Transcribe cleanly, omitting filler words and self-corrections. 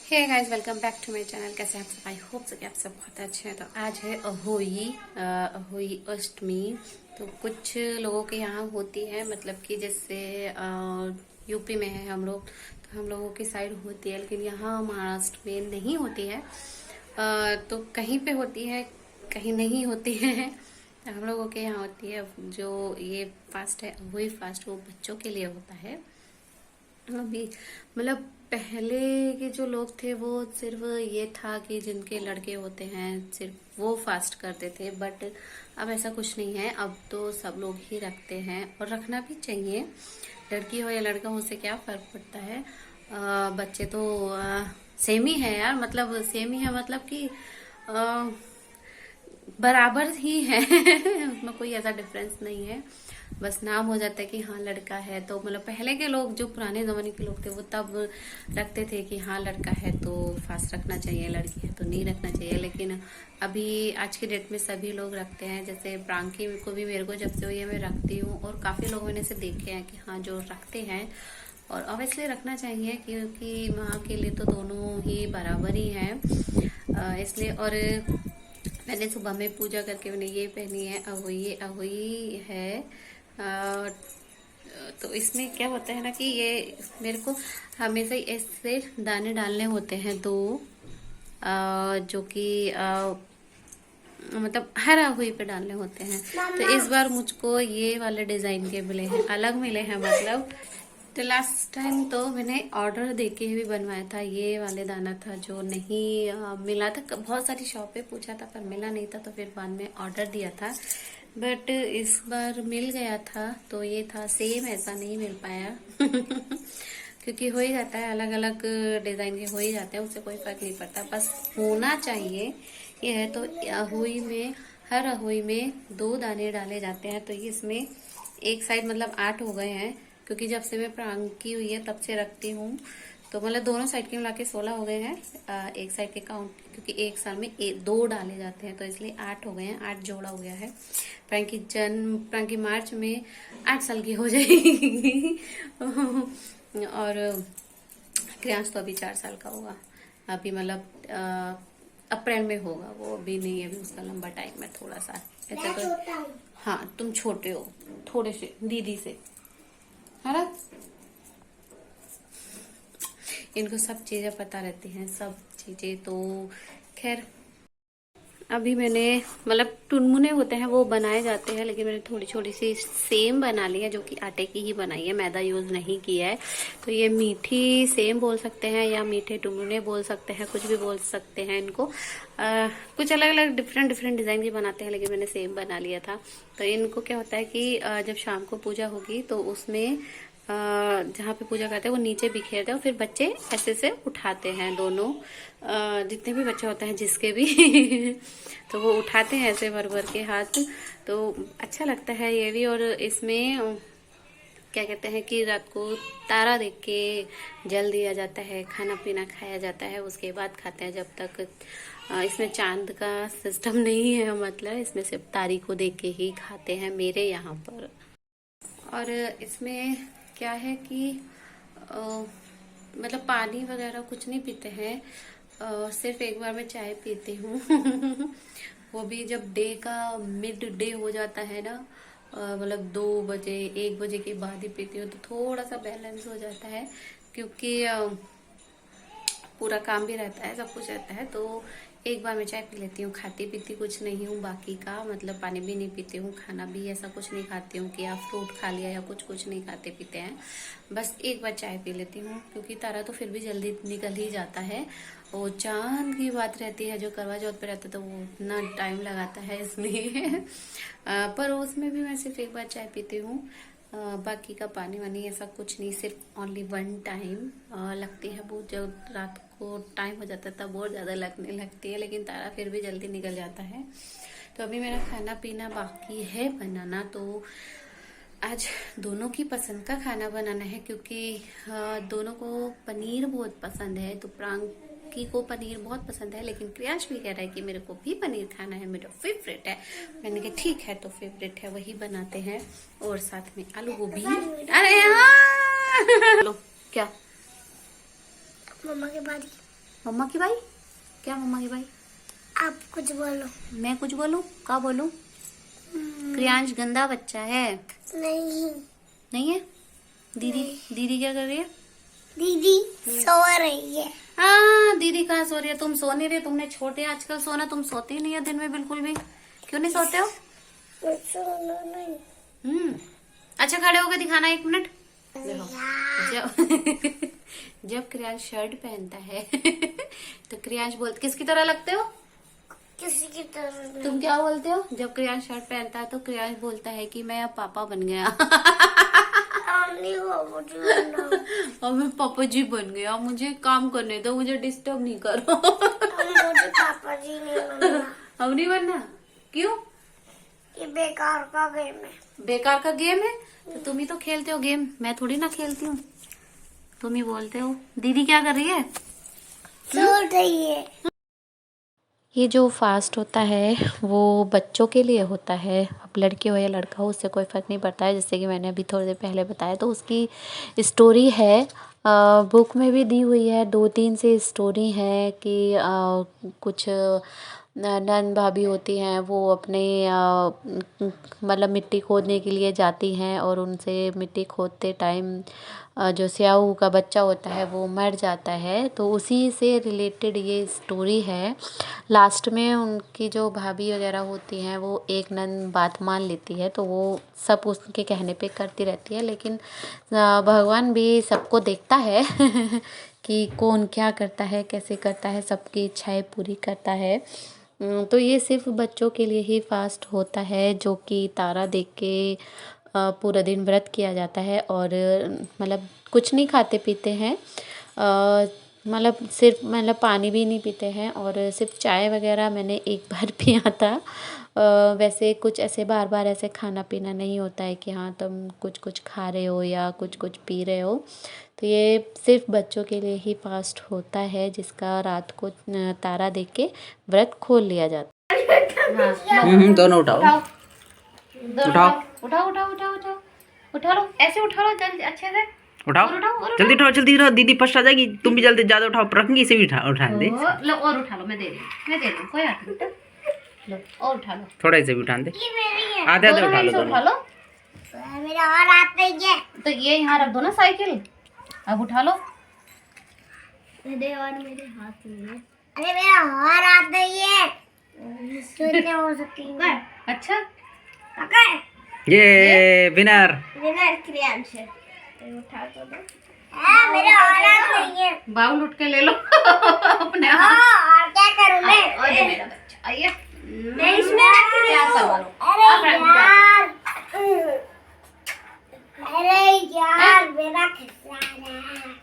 Hey guys, welcome back to my channel. कैसे हैं आप सब? आई होप सो कि आप सब बहुत अच्छे हैं। तो आज है अहोई अष्टमी। तो कुछ लोगों के यहाँ होती है, मतलब कि जैसे यूपी में है हम लोग, तो हम लोगों की साइड होती है, लेकिन यहाँ महाराष्ट्र में नहीं होती है। तो कहीं पे होती है, कहीं नहीं होती है। तो हम लोगों के यहाँ होती है। जो ये फास्ट है, अहोई फास्ट, वो बच्चों के लिए होता है। अभी मतलब पहले के जो लोग थे वो सिर्फ ये था कि जिनके लड़के होते हैं सिर्फ वो फास्ट करते थे, बट अब ऐसा कुछ नहीं है। अब तो सब लोग ही रखते हैं और रखना भी चाहिए। लड़की हो या लड़का हो, उससे क्या फर्क पड़ता है। बच्चे तो सेम ही है यार, मतलब सेम ही है, मतलब कि अ, बराबर ही है। उसमें कोई ऐसा डिफरेंस नहीं है। बस नाम हो जाता है कि हाँ लड़का है। तो मतलब पहले के लोग, जो पुराने जमाने के लोग थे, वो तब रखते थे कि हाँ लड़का है तो फास्ट रखना चाहिए, लड़की है तो नहीं रखना चाहिए। लेकिन अभी आज की डेट में सभी लोग रखते हैं। जैसे प्रांकी को भी, मेरे को जब से हुई है मैं रखती हूँ, और काफी लोग मैंने से देखे हैं कि हाँ जो रखते हैं। और ऑब्वियसली रखना चाहिए, क्योंकि माँ के लिए तो दोनों ही बराबर ही हैं। इसलिए। और मैंने सुबह में पूजा करके मैंने ये पहनी है, अहोई अहोई है। अ, तो इसमें क्या होता है ना कि ये मेरे को हमेशा ही ऐसे दाने डालने होते हैं दो, जो कि मतलब हर अहोई पे डालने होते हैं। तो इस बार मुझको ये वाले डिजाइन के मिले हैं, अलग मिले हैं मतलब। तो लास्ट टाइम तो मैंने ऑर्डर देके भी बनवाया था। ये वाले दाना था जो नहीं मिला था। बहुत सारी शॉप पे पूछा था पर मिला नहीं था, तो फिर बाद में ऑर्डर दिया था। बट इस बार मिल गया था। तो ये था सेम, ऐसा नहीं मिल पाया। क्योंकि हो ही जाता है, अलग अलग डिजाइन के हो ही जाते हैं, उससे कोई फर्क नहीं पड़ता, बस होना चाहिए। ये है तो अहोई में, हर अहोई में दो दाने डाले जाते हैं। तो ये इसमें एक साइड मतलब 8 हो गए हैं, क्योंकि जब से मैं प्रांकी हुई है तब से रखती हूँ। तो मतलब दोनों साइड के मिला के 16 हो गए हैं। एक साइड के काउंट, क्योंकि एक साल में दो डाले जाते हैं, तो इसलिए 8 हो गए हैं, 8 जोड़ा हो गया है। प्रांकी मार्च में 8 साल की हो जाएगी। और क्रियांश तो अभी 4 साल का होगा। अभी मतलब अप्रैल में होगा वो, अभी नहीं है, अभी उसका लंबा टाइम है थोड़ा सा। ऐसे तो हाँ तुम छोटे हो थोड़े से दीदी से, है ना। इनको सब चीजें पता रहती हैं, सब चीजें। तो खैर अभी मैंने मतलब टुनमुने होते हैं वो बनाए जाते हैं, लेकिन मैंने थोड़ी छोटी सी सेम बना ली है, जो कि आटे की ही बनाई है, मैदा यूज नहीं किया है। तो ये मीठी सेम बोल सकते हैं या मीठे टुनमुने बोल सकते हैं, कुछ भी बोल सकते हैं इनको। कुछ अलग अलग डिफरेंट डिफरेंट डिजाइन की बनाते हैं, लेकिन मैंने सेम बना लिया था। तो इनको क्या होता है कि जब शाम को पूजा होगी तो उसमें जहाँ पे पूजा करते हैं वो नीचे बिखेरते हैं, और फिर बच्चे ऐसे से उठाते हैं दोनों, जितने भी बच्चे होते हैं जिसके भी। तो वो उठाते हैं ऐसे भर भर के हाथ। तो अच्छा लगता है ये भी। और इसमें क्या कहते हैं कि रात को तारा देख के जल दिया जाता है, खाना पीना खाया जाता है, उसके बाद खाते हैं। जब तक इसमें चांद का सिस्टम नहीं है, मतलब इसमें सिर्फ तारीख को देख के ही खाते हैं मेरे यहाँ पर। और इसमें क्या है कि अ, मतलब पानी वगैरह कुछ नहीं पीते हैं। सिर्फ एक बार मैं चाय पीती हूँ। वो भी जब डे का मिड डे हो जाता है ना, मतलब 2 बजे 1 बजे के बाद ही पीती हूँ, तो थोड़ा सा बैलेंस हो जाता है। क्योंकि पूरा काम भी रहता है, सब कुछ रहता है। तो एक बार मैं चाय पी लेती हूँ, खाती पीती कुछ नहीं हूँ बाकी का, मतलब पानी भी नहीं पीती हूँ, खाना भी ऐसा कुछ नहीं खाती हूँ कि या फ्रूट खा लिया या कुछ कुछ नहीं खाते पीते हैं। बस एक बार चाय पी लेती हूँ, क्योंकि तारा तो फिर भी जल्दी निकल ही जाता है। वो चांद की बात रहती है, जो करवा चौथ पे रहता है, तो वो उतना टाइम लगाता है इसमें। पर उसमें भी मैं सिर्फ एक बार चाय पीती हूँ। बाकी का पानी वानी ऐसा कुछ नहीं, सिर्फ ओनली वन टाइम लगती है वो, जब रात को टाइम हो जाता है तब बहुत ज्यादा लगने लगती है, लेकिन तारा फिर भी जल्दी निकल जाता है। तो अभी मेरा खाना पीना बाकी है बनाना। तो आज दोनों की पसंद का खाना बनाना है, क्योंकि दोनों को पनीर बहुत पसंद है। तो प्रांकी को पनीर बहुत पसंद है, लेकिन क्रियांश भी कह रहा है कि मेरे को भी पनीर खाना है, मेरा फेवरेट है। मैंने कहा ठीक है, तो फेवरेट है वही बनाते हैं। और साथ में आलू गोभी। अरे हाँ। लो क्या मम्मा के बाद मम्मा की भाई? क्या मम्मा की भाई? आप कुछ बोलो। मैं कुछ बोलूं? क्या बोलूं? क्रियांश गंदा बच्चा है। नहीं। नहीं है? दीदी दीदी क्या कर रही है? दीदी सो रही है। हाँ, दीदी कहाँ सो रही है? तुम सो नहीं रहे, तुमने छोटे आजकल सोना, तुम सोते ही नहीं है दिन में बिल्कुल भी। क्यों नहीं सोते हो? सोना नहीं। अच्छा, खड़े होकर दिखाना 1 मिनट। जब जब क्रियांश शर्ट पहनता है तो क्रियांश बोलते, किसकी तरह लगते हो? किसी की तरह नहीं। तुम क्या बोलते हो? जब क्रियांश शर्ट पहनता है तो क्रियांश बोलता है कि मैं अब पापा बन गया। नहीं हो मुझे बनना। अब मैं पापा जी बन गया, मुझे काम करने दो, मुझे डिस्टर्ब नहीं करो। मुझे पापा जी नहीं बनना। अब नहीं बनना? क्यों? ये बेकार का गेम है। बेकार का गेम है? तो तुम ही तो खेलते हो गेम, मैं थोड़ी ना खेलती हूँ। तुम ही बोलते हो। दीदी क्या कर रही है? सो रही है। ये जो फास्ट होता है वो बच्चों के लिए होता है। अब लड़की हो या लड़का हो, उससे कोई फ़र्क नहीं पड़ता है। जैसे कि मैंने अभी थोड़ी देर पहले बताया, तो उसकी स्टोरी है, बुक में भी दी हुई है। 2-3 से स्टोरी है कि कुछ नंद भाभी होती हैं, वो अपने मतलब मिट्टी खोदने के लिए जाती हैं और उनसे मिट्टी खोदते टाइम जो स्याऊ का बच्चा होता है वो मर जाता है। तो उसी से रिलेटेड ये स्टोरी है। लास्ट में उनकी जो भाभी वगैरह होती हैं वो एक नन बात मान लेती है, तो वो सब उसके कहने पे करती रहती है। लेकिन भगवान भी सबको देखता है कि कौन क्या करता है, कैसे करता है, सबकी इच्छाएं पूरी करता है। तो ये सिर्फ बच्चों के लिए ही फास्ट होता है, जो कि तारा देख के पूरा दिन व्रत किया जाता है। और मतलब कुछ नहीं खाते पीते हैं, मतलब सिर्फ मतलब पानी भी नहीं पीते हैं, और सिर्फ चाय वगैरह मैंने एक बार पिया था। वैसे कुछ ऐसे बार बार ऐसे खाना पीना नहीं होता है कि हाँ तुम कुछ कुछ खा रहे हो या कुछ कुछ पी रहे हो। तो ये सिर्फ बच्चों के लिए ही फास्ट होता है, जिसका रात को तारा देख के व्रत खोल लिया जाता है। हाँ, दोनों उठाओ। उठाओ। उठाओ उठाओ उठाओ उठाओ, उठा लो, ऐसे उठा लो जल्दी, अच्छे से उठाओ, जल्दी उठाओ, जल्दी उठाओ। दीदी फर्स्ट आ जाएगी, तुम भी जल्दी ज्यादा उठाओ, रखेंगे इसे भी उठा दे। लो और उठा लो, मैं दे रही हूँ, मैं दे रही हूँ, कोई बात नहीं बेटा। लो और उठा लो, थोड़ा इसे भी उठा दे, ये मेरी है। आधे आधे दोनों उठा लो, से उठा दोनों। लो। मेरा और हाथ नहीं है। तो ये यहाँ रख दो ना साइकिल, अब उठा लो। मेरे हाथ नहीं है। अरे मेरा और हाथ नहीं है। तो हो सकती है। अच्छा, पकड़। ये विनर। विनर क्रियांश है। उठा तो दो। मेरा और हाथ नहीं है। बाउल उठ के ले लो अपने हाथ। और क्या करूं मैं? और ये मेरा बच्चा, आइए मैं इसमें रख रही प्यार हूँ। करवा लो। अरे यार, अरे यार मेरा खिलौना।